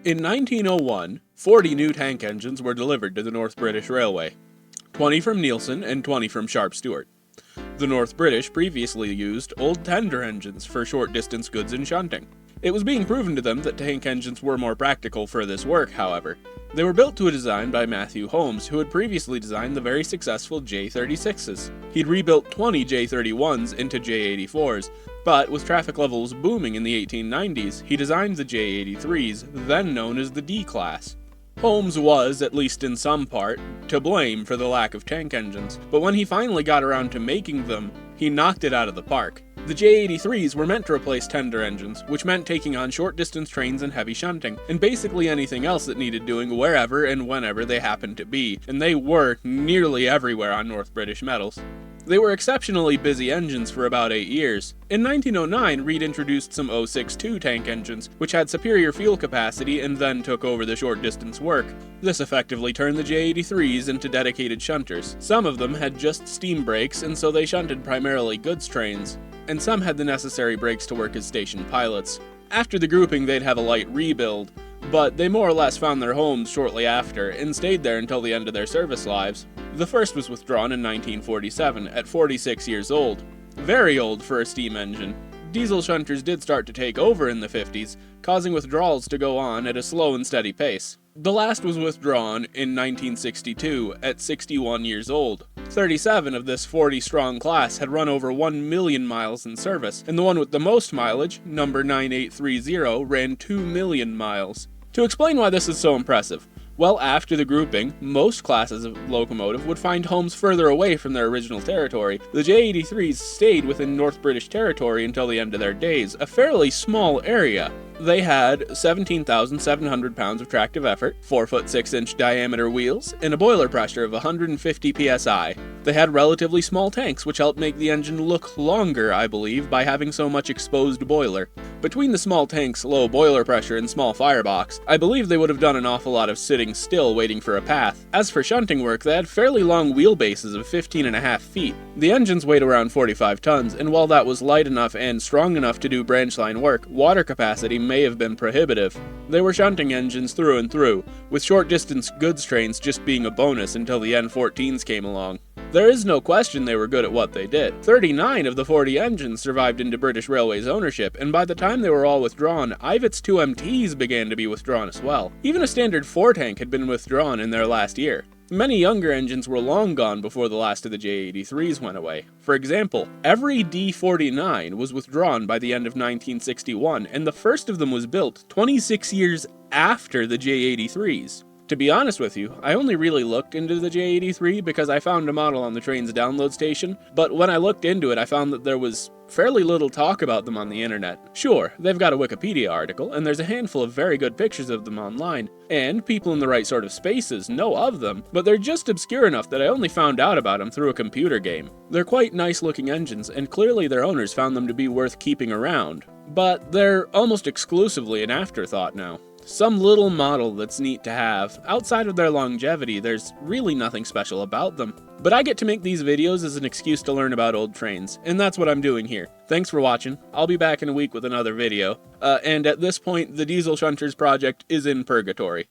In 1901, 40 new tank engines were delivered to the North British Railway, 20 from Neilson and 20 from Sharp Stewart. The North British previously used old tender engines for short-distance goods and shunting. It was being proven to them that tank engines were more practical for this work, however. They were built to a design by Matthew Holmes, who had previously designed the very successful J36s. He'd rebuilt 20 J31s into J84s, but with traffic levels booming in the 1890s, he designed the J83s, then known as the D-Class. Holmes was, at least in some part, to blame for the lack of tank engines, but when he finally got around to making them, he knocked it out of the park. The J83s were meant to replace tender engines, which meant taking on short-distance trains and heavy shunting, and basically anything else that needed doing wherever and whenever they happened to be, and they were nearly everywhere on North British metals. They were exceptionally busy engines for about 8 years. In 1909, Reed introduced some 062 tank engines, which had superior fuel capacity and then took over the short-distance work. This effectively turned the J83s into dedicated shunters. Some of them had just steam brakes, and so they shunted primarily goods trains, and some had the necessary brakes to work as station pilots. After the grouping, they'd have a light rebuild, but they more or less found their homes shortly after and stayed there until the end of their service lives. The first was withdrawn in 1947 at 46 years old. Very old for a steam engine. Diesel shunters did start to take over in the 50s, causing withdrawals to go on at a slow and steady pace. The last was withdrawn in 1962 at 61 years old. 37 of this 40-strong class had run over 1 million miles in service, and the one with the most mileage, number 9830, ran 2 million miles. To explain why this is so impressive, well, after the grouping, most classes of locomotive would find homes further away from their original territory. The J83s stayed within North British territory until the end of their days, a fairly small area. They had 17,700 pounds of tractive effort, 4-foot 6-inch diameter wheels, and a boiler pressure of 150 psi. They had relatively small tanks, which helped make the engine look longer, I believe, by having so much exposed boiler. Between the small tanks, low boiler pressure, and small firebox, I believe they would have done an awful lot of sitting still waiting for a path. As for shunting work, they had fairly long wheelbases of 15.5 feet. The engines weighed around 45 tons, and while that was light enough and strong enough to do branch line work, water capacity may have been prohibitive. They were shunting engines through and through, with short-distance goods trains just being a bonus until the N14s came along. There is no question they were good at what they did. 39 of the 40 engines survived into British Railways ownership, and by the time they were all withdrawn, Ivett's 2MTs began to be withdrawn as well. Even a standard 4-tank had been withdrawn in their last year. Many younger engines were long gone before the last of the J83s went away. For example, every D49 was withdrawn by the end of 1961, and the first of them was built 26 years after the J83s. To be honest with you, I only really looked into the J83 because I found a model on the train's download station, but when I looked into it I found that there was fairly little talk about them on the internet. Sure, they've got a Wikipedia article, and there's a handful of very good pictures of them online, and people in the right sort of spaces know of them, but they're just obscure enough that I only found out about them through a computer game. They're quite nice looking engines, and clearly their owners found them to be worth keeping around, but they're almost exclusively an afterthought now. Some little model that's neat to have. Outside of their longevity, there's really nothing special about them. But I get to make these videos as an excuse to learn about old trains, and that's what I'm doing here. Thanks for watching. I'll be back in a week with another video. And at this point, the Diesel Shunters project is in purgatory.